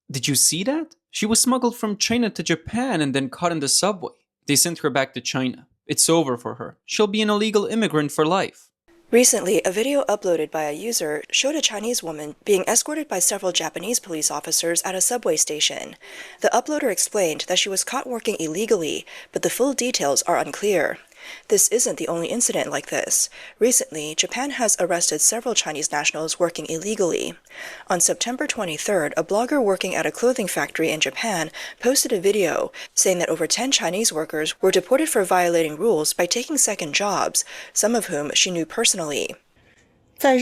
Did you see that? She was smuggled from China to Japan and then caught in the subway. They sent her back to China. It's over for her. She'll be an illegal immigrant for life. Recently, a video uploaded by a user showed a Chinese woman being escorted by several Japanese police officers at a subway station. The uploader explained that she was caught working illegally, but the full details are unclear. This isn't the only incident like this. Recently, Japan has arrested several Chinese nationals working illegally. On September 23rd, a blogger working at a clothing factory in Japan posted a video saying that over 10 Chinese workers were deported for violating rules by taking second jobs, some of whom she knew personally. In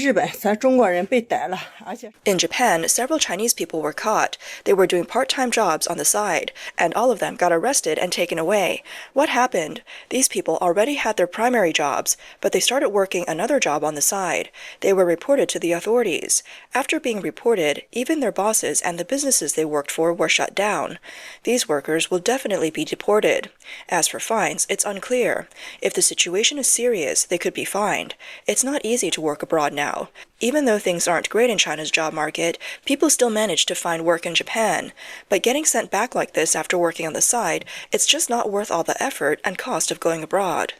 Japan, several Chinese people were caught. They were doing part-time jobs on the side, and all of them got arrested and taken away. What happened? These people already had their primary jobs, but they started working another job on the side. They were reported to the authorities. After being reported, even their bosses and the businesses they worked for were shut down. These workers will definitely be deported. As for fines, it's unclear. If the situation is serious, they could be fined. It's not easy to work abroad now. Even though things aren't great in China's job market, people still manage to find work in Japan. But getting sent back like this after working on the side, it's just not worth all the effort and cost of going abroad.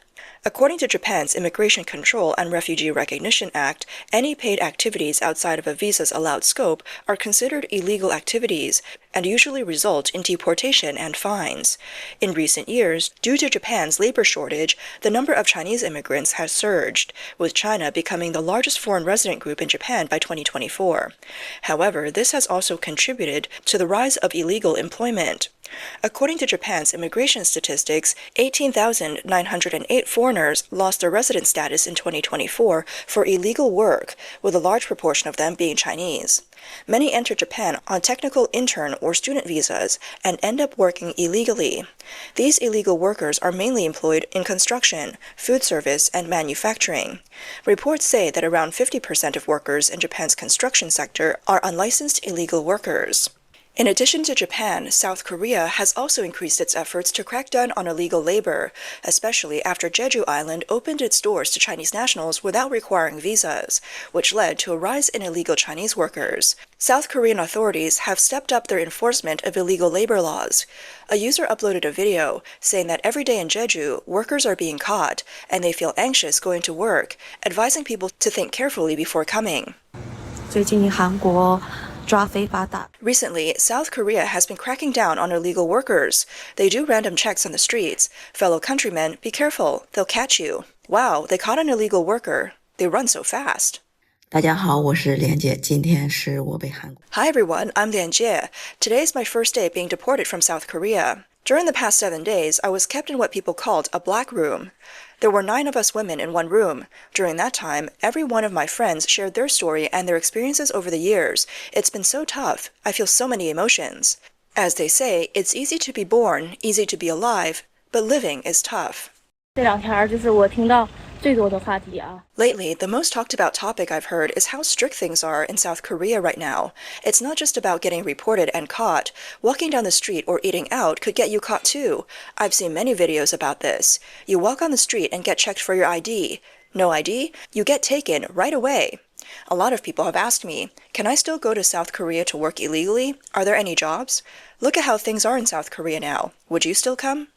According to Japan's Immigration Control and Refugee Recognition Act, any paid activities outside of a visa's allowed scope are considered illegal activities and usually result in deportation and fines. In recent years, due to Japan's labor shortage, the number of Chinese immigrants has surged, with China becoming the largest foreign resident group in Japan by 2024. However, this has also contributed to the rise of illegal employment. According to Japan's immigration statistics, 18,908 foreigners lost their resident status in 2024 for illegal work, with a large proportion of them being Chinese. Many enter Japan on technical intern or student visas and end up working illegally. These illegal workers are mainly employed in construction, food service, and manufacturing. Reports say that around 50% of workers in Japan's construction sector are unlicensed illegal workers. In addition to Japan, South Korea has also increased its efforts to crack down on illegal labor, especially after Jeju Island opened its doors to Chinese nationals without requiring visas, which led to a rise in illegal Chinese workers. South Korean authorities have stepped up their enforcement of illegal labor laws. A user uploaded a video saying that every day in Jeju, workers are being caught, and they feel anxious going to work, advising people to think carefully before coming. Recently, South Korea has been cracking down on illegal workers. They do random checks on the streets. Fellow countrymen, be careful, they'll catch you. Wow, they caught an illegal worker. They run so fast. Hi everyone, I'm Lian Jie. Today is my first day being deported from South Korea. During the past 7 days, I was kept in what people called a black room. There were 9 of us women in one room. During that time, every one of my friends shared their story and their experiences over the years. It's been so tough. I feel so many emotions. As they say, it's easy to be born, easy to be alive, but living is tough. Lately, the most talked about topic I've heard is how strict things are in South Korea right now. It's not just about getting reported and caught. Walking down the street or eating out could get you caught too. I've seen many videos about this. You walk on the street and get checked for your ID. No ID? You get taken right away. A lot of people have asked me, can I still go to South Korea to work illegally? Are there any jobs? Look at how things are in South Korea now. Would you still come?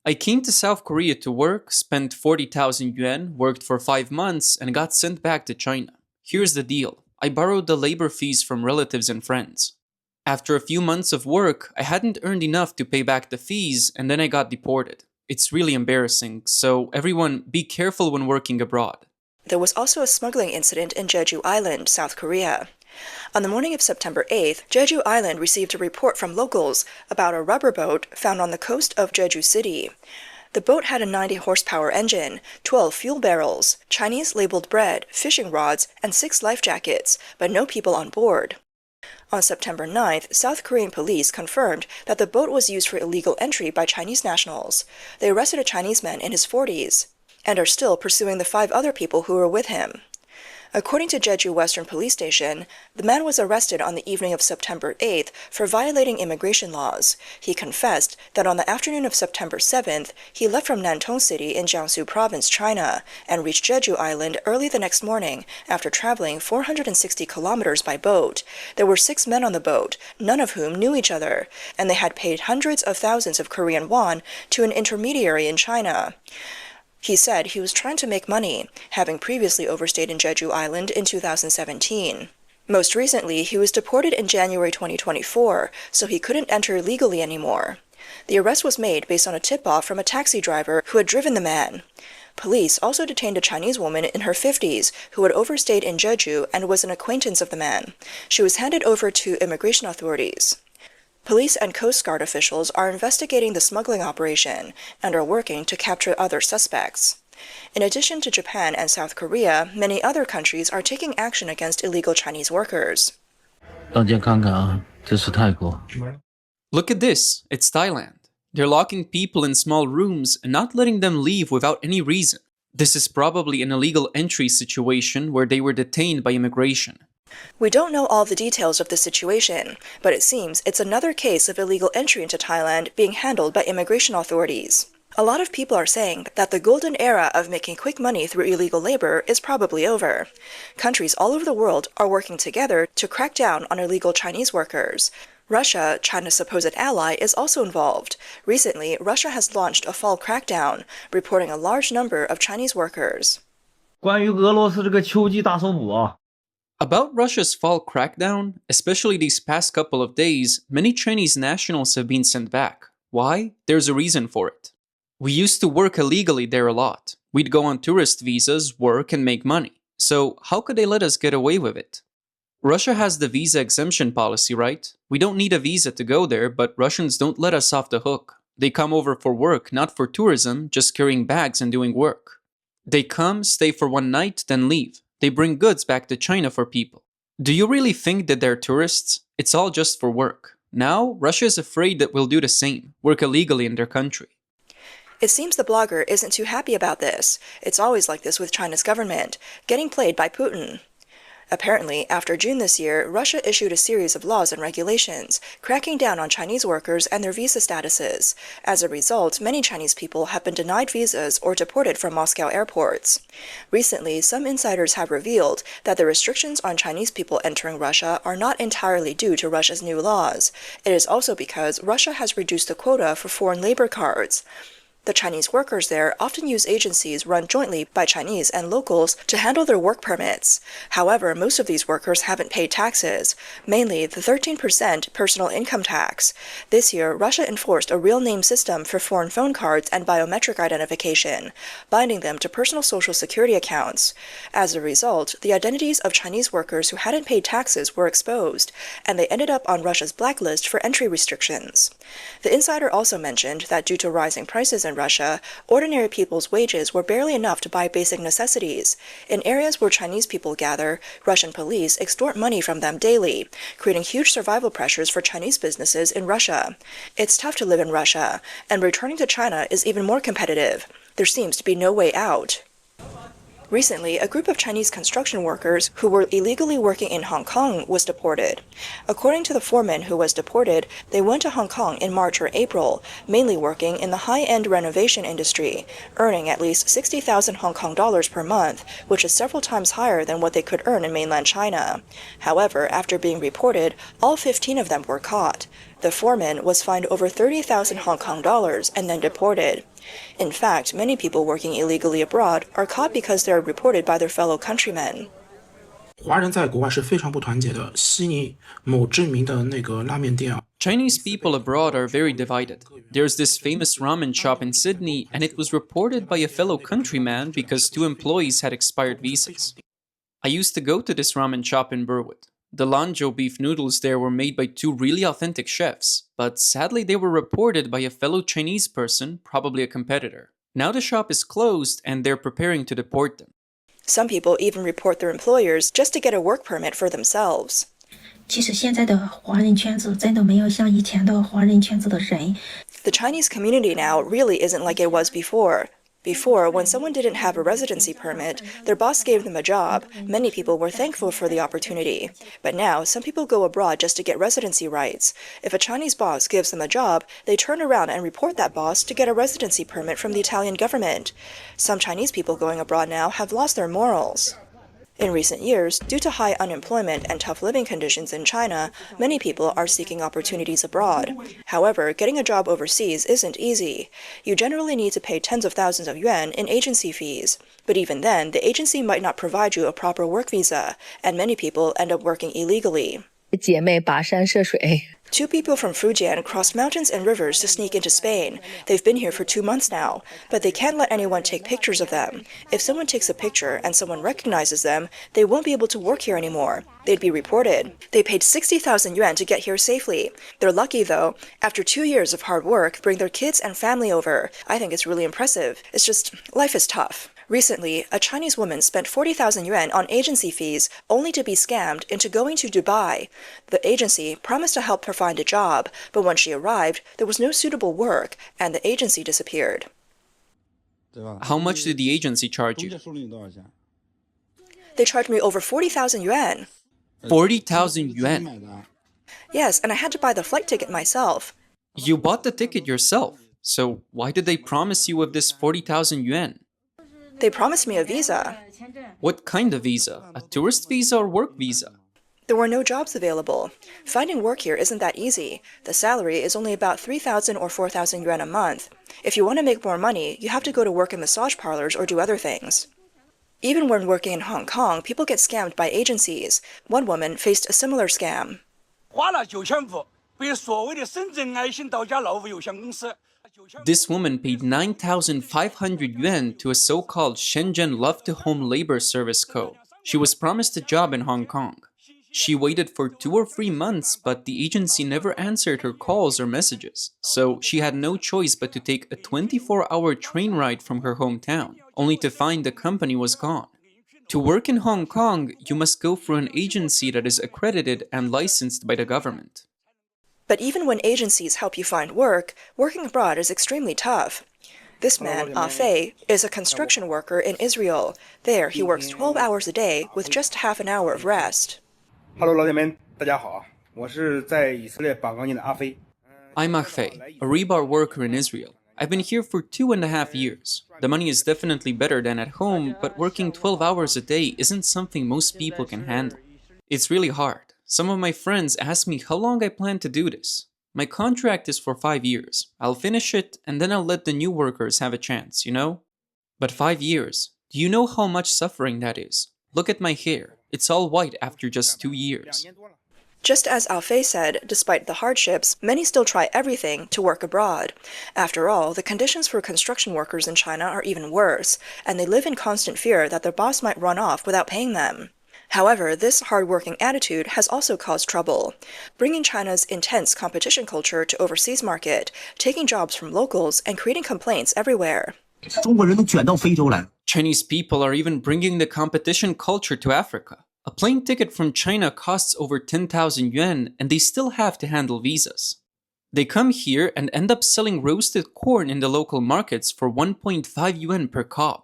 I came to South Korea to work, spent 40,000 yuan, worked for 5 months, and got sent back to China. Here's the deal. I borrowed the labor fees from relatives and friends. After a few months of work, I hadn't earned enough to pay back the fees, and then I got deported. It's really embarrassing, so everyone be careful when working abroad. There was also a smuggling incident in Jeju Island, South Korea. On the morning of September 8th, Jeju Island received a report from locals about a rubber boat found on the coast of Jeju City. The boat had a 90-horsepower engine, 12 fuel barrels, Chinese-labeled bread, fishing rods, and 6 life jackets, but no people on board. On September 9th, South Korean police confirmed that the boat was used for illegal entry by Chinese nationals. They arrested a Chinese man in his 40s and are still pursuing the 5 other people who were with him. According to Jeju Western Police Station, the man was arrested on the evening of September 8th for violating immigration laws. He confessed that on the afternoon of September 7th, he left from Nantong City in Jiangsu Province, China, and reached Jeju Island early the next morning after traveling 460 kilometers by boat. There were 6 men on the boat, none of whom knew each other, and they had paid hundreds of thousands of Korean won to an intermediary in China. He said he was trying to make money, having previously overstayed in Jeju Island in 2017. Most recently, he was deported in January 2024, so he couldn't enter legally anymore. The arrest was made based on a tip-off from a taxi driver who had driven the man. Police also detained a Chinese woman in her 50s who had overstayed in Jeju and was an acquaintance of the man. She was handed over to immigration authorities. Police and Coast Guard officials are investigating the smuggling operation and are working to capture other suspects. In addition to Japan and South Korea, many other countries are taking action against illegal Chinese workers. Look at this, it's Thailand. They're locking people in small rooms and not letting them leave without any reason. This is probably an illegal entry situation where they were detained by immigration. We don't know all the details of the situation, but it seems it's another case of illegal entry into Thailand being handled by immigration authorities. A lot of people are saying that the golden era of making quick money through illegal labor is probably over. Countries all over the world are working together to crack down on illegal Chinese workers. Russia, China's supposed ally, is also involved. Recently, Russia has launched a fall crackdown, reporting a large number of Chinese workers. 关于俄罗斯这个秋季大搜捕啊。 About Russia's fall crackdown, especially these past couple of days, many Chinese nationals have been sent back. Why? There's a reason for it. We used to work illegally there a lot. We'd go on tourist visas, work, and make money. So how could they let us get away with it? Russia has the visa exemption policy, right? We don't need a visa to go there, but Russians don't let us off the hook. They come over for work, not for tourism, just carrying bags and doing work. They come, stay for one night, then leave. They bring goods back to China for people. Do you really think that they're tourists? It's all just for work. Now, Russia is afraid that we'll do the same, work illegally in their country. It seems the blogger isn't too happy about this. It's always like this with China's government, getting played by Putin. Apparently, after June this year, Russia issued a series of laws and regulations, cracking down on Chinese workers and their visa statuses. As a result, many Chinese people have been denied visas or deported from Moscow airports. Recently, some insiders have revealed that the restrictions on Chinese people entering Russia are not entirely due to Russia's new laws. It is also because Russia has reduced the quota for foreign labor cards. The Chinese workers there often use agencies run jointly by Chinese and locals to handle their work permits. However, most of these workers haven't paid taxes, mainly the 13% personal income tax. This year, Russia enforced a real name system for foreign phone cards and biometric identification, binding them to personal social security accounts. As a result, the identities of Chinese workers who hadn't paid taxes were exposed, and they ended up on Russia's blacklist for entry restrictions. The insider also mentioned that due to rising prices in Russia, ordinary people's wages were barely enough to buy basic necessities. In areas where Chinese people gather, Russian police extort money from them daily, creating huge survival pressures for Chinese businesses in Russia. It's tough to live in Russia, and returning to China is even more competitive. There seems to be no way out. Recently, a group of Chinese construction workers who were illegally working in Hong Kong was deported. According to the foreman who was deported, they went to Hong Kong in March or April, mainly working in the high-end renovation industry, earning at least 60,000 Hong Kong dollars per month, which is several times higher than what they could earn in mainland China. However, after being reported, all 15 of them were caught. The foreman was fined over 30,000 Hong Kong dollars and then deported. In fact, many people working illegally abroad are caught because they are reported by their fellow countrymen. 华人在国外是非常不团结的。悉尼某知名的那个拉面店啊 Chinese people abroad are very divided. There's this famous ramen shop in Sydney, and it was reported by a fellow countryman because 2 employees had expired visas. I used to go to this ramen shop in Burwood. The Lanzhou beef noodles there were made by 2 really authentic chefs, but sadly they were reported by a fellow Chinese person, probably a competitor. Now the shop is closed and they're preparing to deport them. Some people even report their employers just to get a work permit for themselves. 其实现在的华人圈子真的没有像以前的华人圈子的人。 The Chinese community now really isn't like it was before. Before, when someone didn't have a residency permit, their boss gave them a job. Many people were thankful for the opportunity. But now, some people go abroad just to get residency rights. If a Chinese boss gives them a job, they turn around and report that boss to get a residency permit from the Italian government. Some Chinese people going abroad now have lost their morals. In recent years, due to high unemployment and tough living conditions in China, many people are seeking opportunities abroad. However, getting a job overseas isn't easy. You generally need to pay tens of thousands of yuan in agency fees. But even then, the agency might not provide you a proper work visa, and many people end up working illegally. 姐妹跋山涉水。 Two people from Fujian crossed mountains and rivers to sneak into Spain. They've been here for 2 months now, but they can't let anyone take pictures of them. If someone takes a picture and someone recognizes them, they won't be able to work here anymore. They'd be reported. They paid 60,000 yuan to get here safely. They're lucky, though. After 2 years of hard work, bring their kids and family over. I think it's really impressive. It's just, life is tough. Recently, a Chinese woman spent 40,000 yuan on agency fees only to be scammed into going to Dubai. The agency promised to help her find a job, but when she arrived, there was no suitable work, and the agency disappeared. How much did the agency charge you? They charged me over 40,000 yuan. 40,000 yuan. Yes, and I had to buy the flight ticket myself. You bought the ticket yourself. So why did they promise you with this 40,000 yuan? They promised me a visa. What kind of visa? A tourist visa or work visa? There were no jobs available. Finding work here isn't that easy. The salary is only about 3,000 or 4,000 yuan a month. If you want to make more money, you have to go to work in massage parlors or do other things. Even when working in Hong Kong, people get scammed by agencies. One woman faced a similar scam. 花了9000副，被所谓的深圳爱心到家劳务有限公司。 This woman paid 9,500 yuan to a so-called Shenzhen Love-to-Home Labor Service Co. She was promised a job in Hong Kong. She waited for 2 or 3 months, but the agency never answered her calls or messages. So she had no choice but to take a 24-hour train ride from her hometown, only to find the company was gone. To work in Hong Kong, you must go through an agency that is accredited and licensed by the government. But even when agencies help you find work, working abroad is extremely tough. This man, Ah Fei, is a construction worker in Israel. There, he works 12 hours a day with just half an hour of rest. Hello， 老铁们，大家好，我是在以色列绑钢筋的阿飞。 I'm Ah Fei, a rebar worker in Israel. I've been here for 2.5 years. The money is definitely better than at home, but working 12 hours a day isn't something most people can handle. It's really hard. Some of my friends ask me how long I plan to do this. My contract is for 5 years. I'll finish it, and then I'll let the new workers have a chance, you know? But 5 years, do you know how much suffering that is? Look at my hair. It's all white after just 2 years. Just as Ah Fei said, despite the hardships, many still try everything to work abroad. After all, the conditions for construction workers in China are even worse, and they live in constant fear that their boss might run off without paying them. However, this hard-working attitude has also caused trouble, bringing China's intense competition culture to overseas market, taking jobs from locals, and creating complaints everywhere. 中国人都卷到非洲来了。 Chinese people are even bringing the competition culture to Africa. A plane ticket from China costs over 10,000 yuan, and they still have to handle visas. They come here and end up selling roasted corn in the local markets for 1.5 yuan per cob.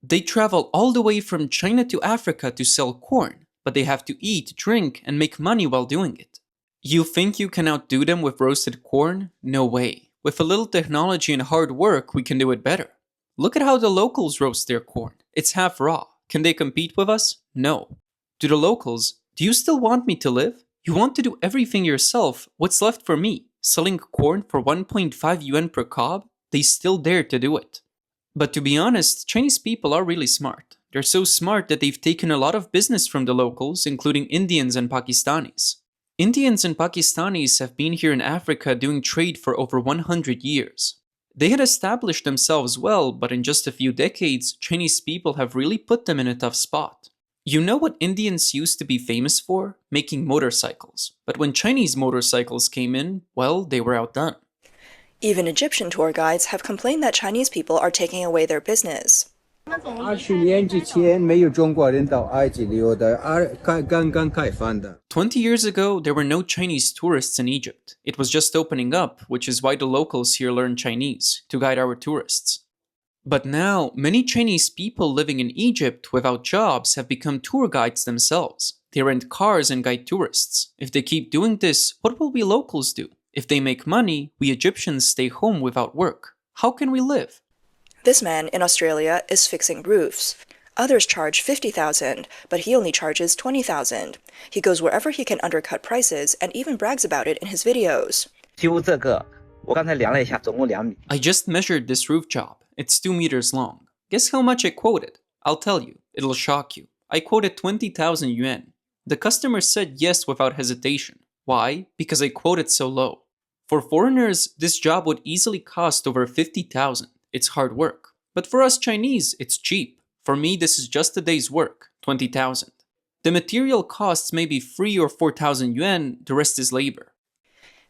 They travel all the way from China to Africa to sell corn, but they have to eat, drink, and make money while doing it. You think you can outdo them with roasted corn? No way. With a little technology and hard work, we can do it better. Look at how the locals roast their corn. It's half raw. Can they compete with us? No. To the locals, do you still want me to live? You want to do everything yourself. What's left for me? Selling corn for 1.5 yuan per cob? They still dare to do it. But to be honest, Chinese people are really smart. They're so smart that they've taken a lot of business from the locals, including Indians and Pakistanis. Indians and Pakistanis have been here in Africa doing trade for over 100 years. They had established themselves well, but in just a few decades, Chinese people have really put them in a tough spot. You know what Indians used to be famous for? Making motorcycles. But when Chinese motorcycles came in, well, they were outdone. Even Egyptian tour guides have complained that Chinese people are taking away their business. 20年之前没有中国人到埃及旅游的，刚刚开放的。20 years ago, there were no Chinese tourists in Egypt. It was just opening up, which is why the locals here learn Chinese, to guide our tourists. But now, many Chinese people living in Egypt without jobs have become tour guides themselves. They rent cars and guide tourists. If they keep doing this, what will we locals do? If they make money, we Egyptians stay home without work. How can we live? This man in Australia is fixing roofs. Others charge $50,000, but he only charges $20,000. He goes wherever he can undercut prices and even brags about it in his videos. 修这个，我刚才量了一下，总共2米。 I just measured this roof job. It's 2 meters long. Guess how much I quoted? I'll tell you. It'll shock you. I quoted 20,000 yuan. The customer said yes without hesitation. Why? Because I quoted so low. For foreigners, this job would easily cost over 50,000. It's hard work. But for us Chinese, it's cheap. For me, this is just a day's work, 20,000. The material costs may be 3 or 4,000 yuan, the rest is labor.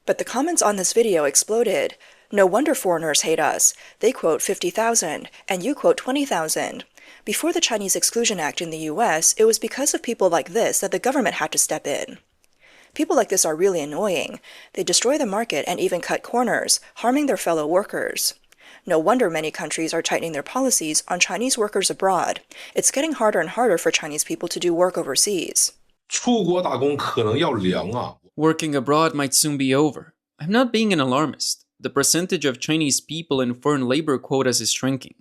But the comments on this video exploded. No wonder foreigners hate us. They quote 50,000, and you quote 20,000. Before the Chinese Exclusion Act in the US, it was because of people like this that the government had to step in. People like this are really annoying. They destroy the market and even cut corners, harming their fellow workers. No wonder many countries are tightening their policies on Chinese workers abroad. It's getting harder and harder for Chinese people to do work overseas. 出国打工可能要凉啊。 Working abroad might soon be over. I'm not being an alarmist. The percentage of Chinese people in foreign labor quotas is shrinking.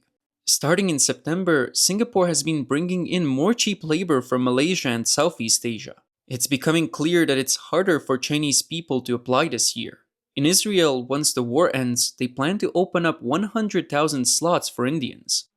Starting in September, Singapore has been bringing in more cheap labor from Malaysia and Southeast Asia. It's becoming clear that it's harder for Chinese people to apply this year. In Israel, once the war ends, they plan to open up 100,000 slots for Indians.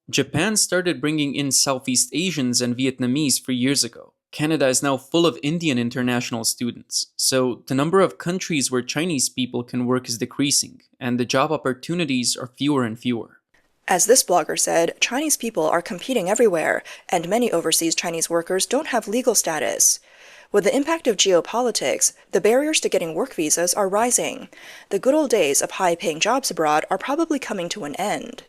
Japan started bringing in Southeast Asians and Vietnamese 3 years ago. Canada is now full of Indian international students, so the number of countries where Chinese people can work is decreasing, and the job opportunities are fewer and fewer. As this blogger said, Chinese people are competing everywhere, and many overseas Chinese workers don't have legal status. With the impact of geopolitics, the barriers to getting work visas are rising. The good old days of high-paying jobs abroad are probably coming to an end.